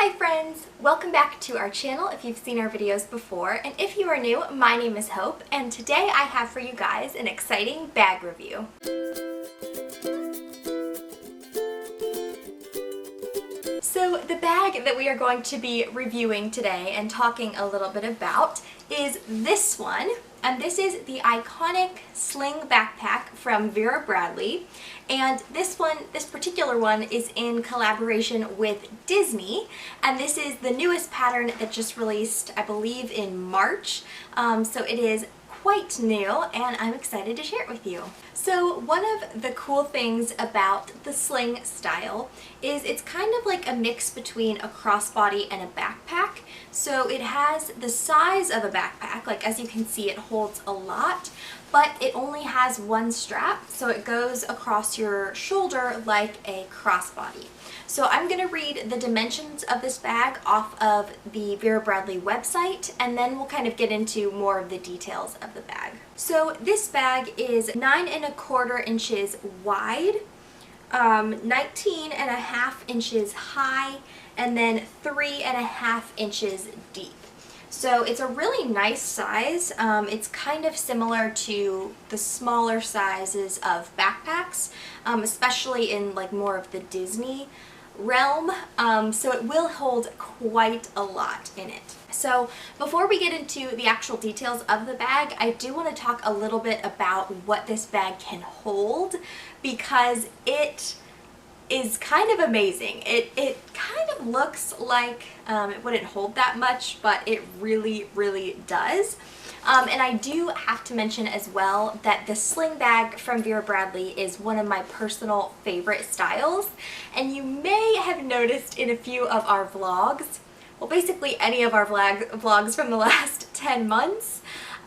Hi friends! Welcome back to our channel if you've seen our videos before, and if you are new, my name is Hope, and today I have for you guys an exciting bag review. So the bag that we are going to be reviewing today and talking a little bit about is this one, and this is the iconic Sling backpack from Vera Bradley. And this particular one is in collaboration with Disney, and this is the newest pattern that just released, I believe, in March. So it is quite new, and I'm excited to share it with you. So one of the cool things about the Sling style is it's kind of like a mix between a crossbody and a backpack. So it has the size of a backpack, like as you can see it holds a lot, but it only has one strap, so it goes across your shoulder like a crossbody. So I'm going to read the dimensions of this bag off of the Vera Bradley website, and then we'll kind of get into more of the details of the bag. So this bag is 9¼ inches wide, 19½ inches high, and then 3½ inches deep. So it's a really nice size. It's kind of similar to the smaller sizes of backpacks, especially in like more of the Disney realm, so it will hold quite a lot in it. So before we get into the actual details of the bag, I do want to talk a little bit about what this bag can hold, because it is kind of amazing. It kind of looks like it wouldn't hold that much, but it really does. And I do have to mention as well that the Sling bag from Vera Bradley is one of my personal favorite styles, and you may have noticed in a few of our vlogs, well basically any of our vlogs from the last 10 months,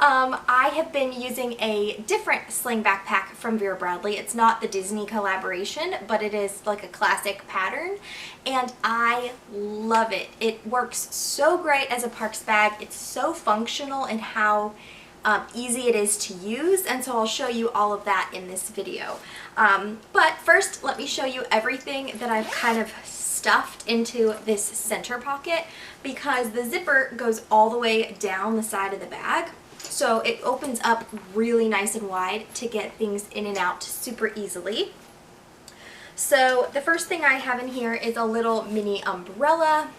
I have been using a different Sling backpack from Vera Bradley. It's not the Disney collaboration, but it is like a classic pattern, and I love it. It works so great as a parks bag. It's so functional in how easy it is to use, and so I'll show you all of that in this video. But first, let me show you everything that I've kind of stuffed into this center pocket, because the zipper goes all the way down the side of the bag. So it opens up really nice and wide to get things in and out super easily. So the first thing I have in here is a little mini umbrella.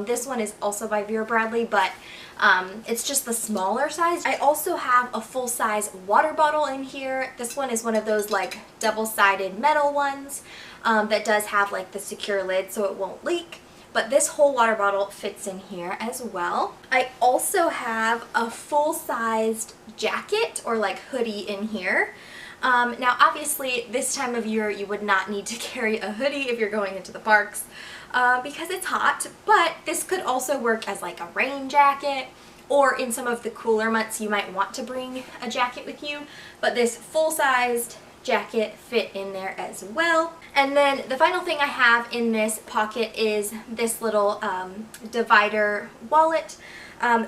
This one is also by Vera Bradley, but it's just the smaller size. I also have a full-size water bottle in here. This one is one of those like double-sided metal ones that does have like the secure lid so it won't leak. But this whole water bottle fits in here as well. I also have a full-sized jacket or like hoodie in here. Now obviously this time of year you would not need to carry a hoodie if you're going into the parks because it's hot, but this could also work as like a rain jacket, or in some of the cooler months you might want to bring a jacket with you, but this full-sized jacket fit in there as well. And then the final thing I have in this pocket is this little divider wallet.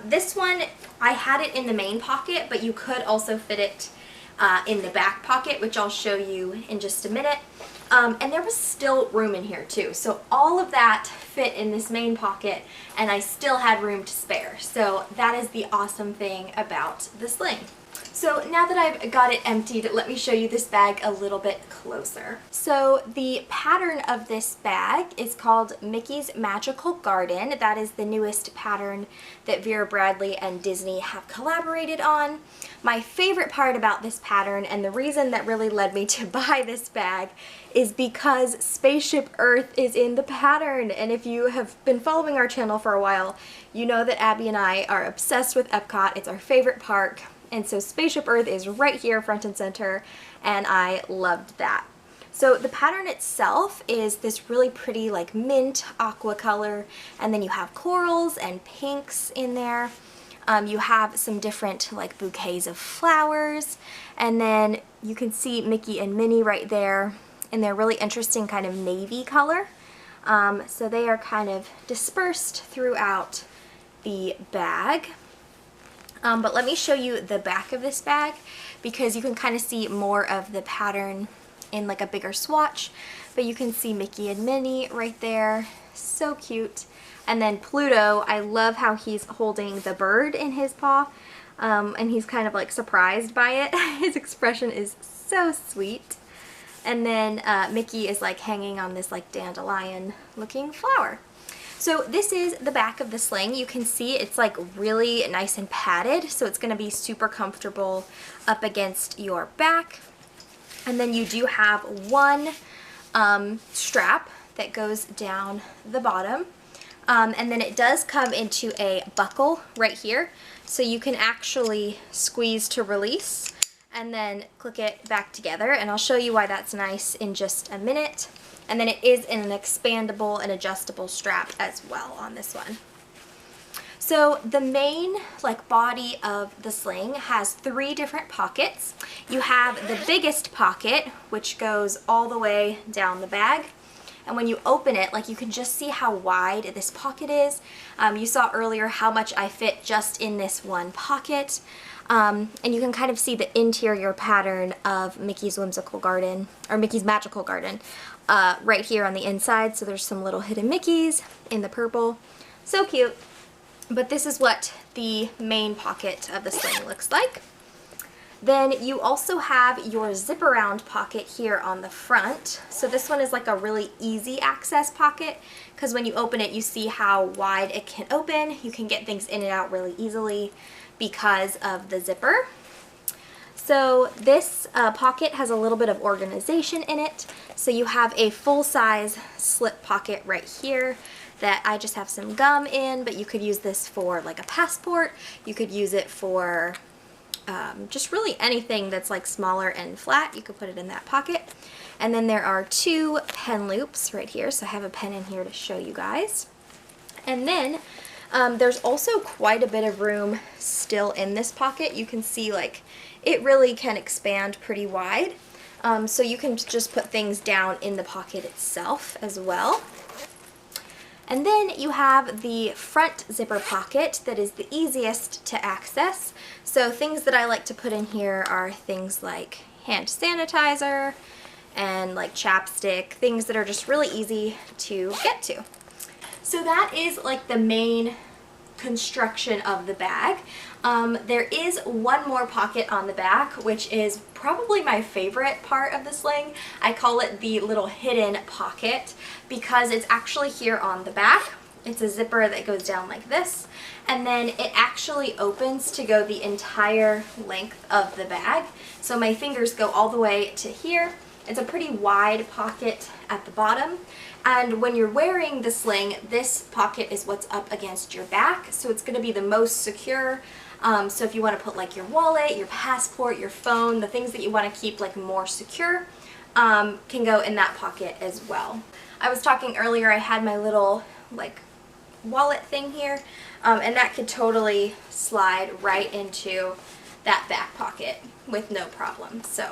This one, I had it in the main pocket, but you could also fit it in the back pocket, which I'll show you in just a minute. And there was still room in here too, so all of that fit in this main pocket, and I still had room to spare. So that is the awesome thing about the Sling. So now that I've got it emptied, let me show you this bag a little bit closer. So the pattern of this bag is called Mickey's Magical Garden. That is the newest pattern that Vera Bradley and Disney have collaborated on. My favorite part about this pattern, and the reason that really led me to buy this bag, is because Spaceship Earth is in the pattern. And if you have been following our channel for a while, you know that Abby and I are obsessed with Epcot. It's our favorite park. And so Spaceship Earth is right here front and center, and I loved that. So the pattern itself is this really pretty like mint aqua color, and then you have corals and pinks in there. You have some different like bouquets of flowers, and then you can see Mickey and Minnie right there in their really interesting kind of navy color. So they are kind of dispersed throughout the bag. But let me show you the back of this bag, because you can kind of see more of the pattern in like a bigger swatch. But you can see Mickey and Minnie right there, so cute. And then Pluto, I love how he's holding the bird in his paw, and he's kind of like surprised by it. His expression is so sweet. And then Mickey is like hanging on this like dandelion looking flower. So this is the back of the sling. You can see it's like really nice and padded, so it's going to be super comfortable up against your back. And then you do have one strap that goes down the bottom. And then it does come into a buckle right here, so you can actually squeeze to release and then click it back together, and I'll show you why that's nice in just a minute. And then it is in an expandable and adjustable strap as well on this one. So the main like body of the sling has 3 different pockets. You have the biggest pocket, which goes all the way down the bag. And when you open it, like, you can just see how wide this pocket is. You saw earlier how much I fit just in this one pocket. And you can kind of see the interior pattern of Mickey's Whimsical Garden, or Mickey's Magical Garden, right here on the inside. So there's some little hidden Mickeys in the purple. So cute. But this is what the main pocket of the sling looks like. Then you also have your zip around pocket here on the front. So this one is like a really easy access pocket, because when you open it, you see how wide it can open. You can get things in and out really easily because of the zipper. So this pocket has a little bit of organization in it. So you have a full-size slip pocket right here that I just have some gum in, but you could use this for like a passport. You could use it for just really anything that's like smaller and flat. You could put it in that pocket. And then there are 2 pen loops right here, so I have a pen in here to show you guys. And then there's also quite a bit of room still in this pocket. You can see like it really can expand pretty wide, so you can just put things down in the pocket itself as well. And then you have the front zipper pocket that is the easiest to access. So things that I like to put in here are things like hand sanitizer and like chapstick, things that are just really easy to get to. So that is like the main construction of the bag. There is one more pocket on the back, which is probably my favorite part of the sling. I call it the little hidden pocket because it's actually here on the back. It's a zipper that goes down like this, and then it actually opens to go the entire length of the bag. So my fingers go all the way to here. It's a pretty wide pocket at the bottom. And when you're wearing the sling, this pocket is what's up against your back, so it's going to be the most secure. So if you want to put like your wallet, your passport, your phone, the things that you want to keep like more secure, can go in that pocket as well. I was talking earlier, I had my little like wallet thing here, and that could totally slide right into that back pocket with no problem. So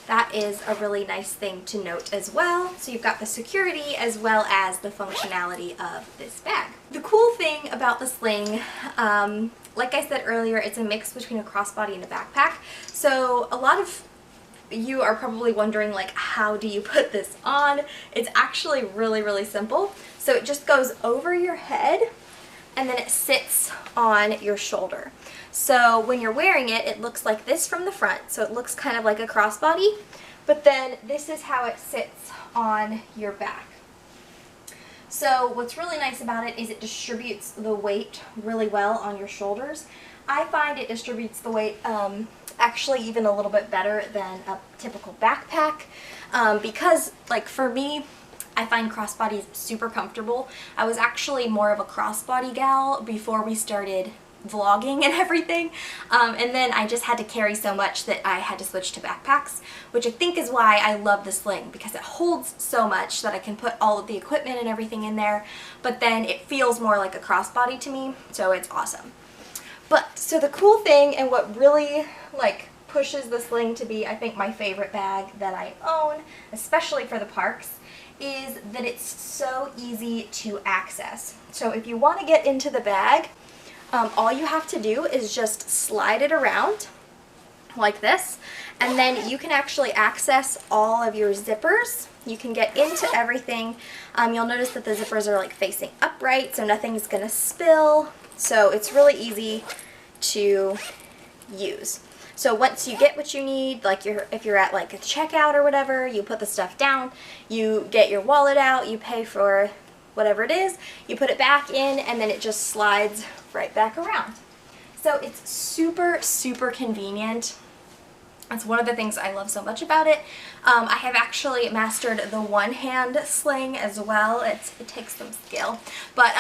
that is a really nice thing to note as well. So you've got the security as well as the functionality of this bag. The cool thing about the sling, like I said earlier, it's a mix between a crossbody and a backpack. So a lot of you are probably wondering, like, how do you put this on? It's actually really, really simple. So it just goes over your head and then it sits on your shoulder. So when you're wearing it, it looks like this from the front. So it looks kind of like a crossbody, but then this is how it sits on your back. So what's really nice about it is it distributes the weight really well on your shoulders. I find it distributes the weight actually even a little bit better than a typical backpack, because like for me, I find crossbodies super comfortable. I was actually more of a crossbody gal before we started vlogging and everything, and then I just had to carry so much that I had to switch to backpacks, which I think is why I love the sling, because it holds so much that I can put all of the equipment and everything in there, but then it feels more like a crossbody to me, so it's awesome. But so the cool thing, and what really like pushes the sling to be, I think, my favorite bag that I own, especially for the parks, is that it's so easy to access. So if you want to get into the bag, all you have to do is just slide it around like this, and then you can actually access all of your zippers You can get into everything. You'll notice that the zippers are like facing upright, so nothing's gonna spill. So it's really easy to use. So once you get what you need, like if you're at like a checkout or whatever, you put the stuff down, you get your wallet out, you pay for whatever it is, you put it back in, and then it just slides right back around. So it's super, super convenient. That's one of the things I love so much about it. I have actually mastered the one-hand sling as well. It takes some skill, but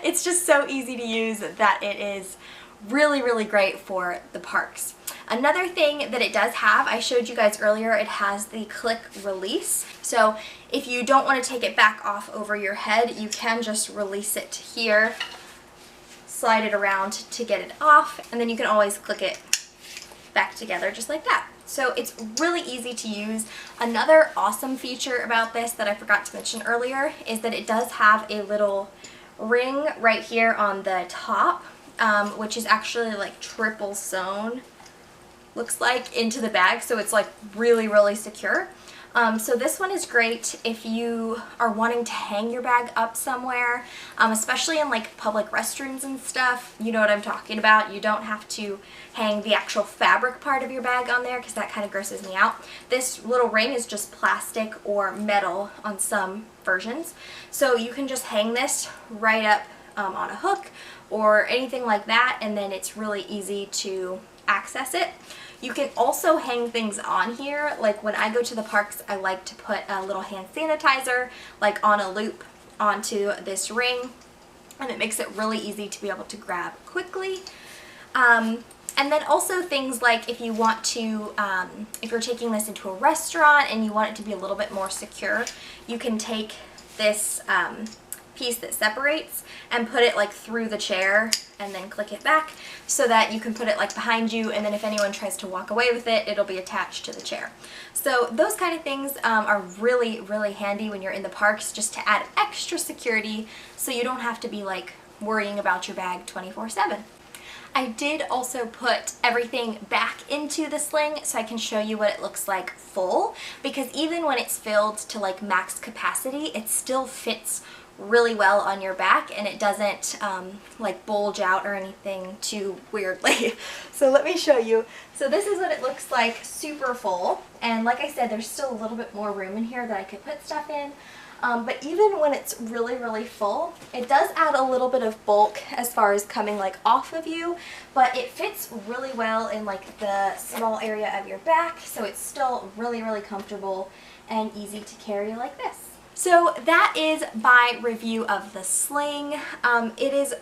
it's just so easy to use that it is really, really great for the parks. Another thing that it does have, I showed you guys earlier, it has the click release. So if you don't want to take it back off over your head, you can just release it here, slide it around to get it off, and then you can always click it back together just like that. So it's really easy to use. Another awesome feature about this that I forgot to mention earlier is that it does have a little ring right here on the top, which is actually like triple sewn, looks like, into the bag, so it's like really, really secure. So this one is great if you are wanting to hang your bag up somewhere, especially in like public restrooms and stuff. You know what I'm talking about. You don't have to hang the actual fabric part of your bag on there because that kind of grosses me out. This little ring is just plastic or metal on some versions. So you can just hang this right up on a hook or anything like that, and then it's really easy to access it. You can also hang things on here. Like when I go to the parks, I like to put a little hand sanitizer like on a loop onto this ring, and it makes it really easy to be able to grab quickly. And then also things like if you want to, if you're taking this into a restaurant and you want it to be a little bit more secure, you can take this piece that separates and put it like through the chair and then click it back so that you can put it like behind you, and then if anyone tries to walk away with it, it'll be attached to the chair. So those kind of things are really, really handy when you're in the parks, just to add extra security so you don't have to be like worrying about your bag 24/7. I did also put everything back into the sling so I can show you what it looks like full, because even when it's filled to like max capacity, it still fits really well on your back and it doesn't like bulge out or anything too weirdly. So let me show you. So this is what it looks like super full, and like I said, there's still a little bit more room in here that I could put stuff in. But even when it's really, really full, it does add a little bit of bulk as far as coming like off of you, but it fits really well in like the small area of your back, so it's still really, really comfortable and easy to carry like this. So that is my review of the Sling. It is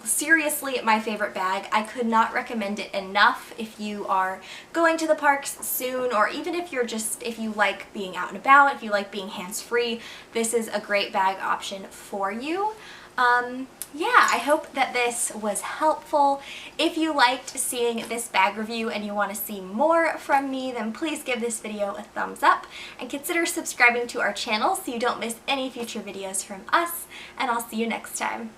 seriously my favorite bag. I could not recommend it enough if you are going to the parks soon, or even if you're just, if you like being out and about, if you like being hands-free, this is a great bag option for you. Yeah, I hope that this was helpful. If you liked seeing this bag review and you want to see more from me, then please give this video a thumbs up and consider subscribing to our channel so you don't miss any future videos from us, and I'll see you next time.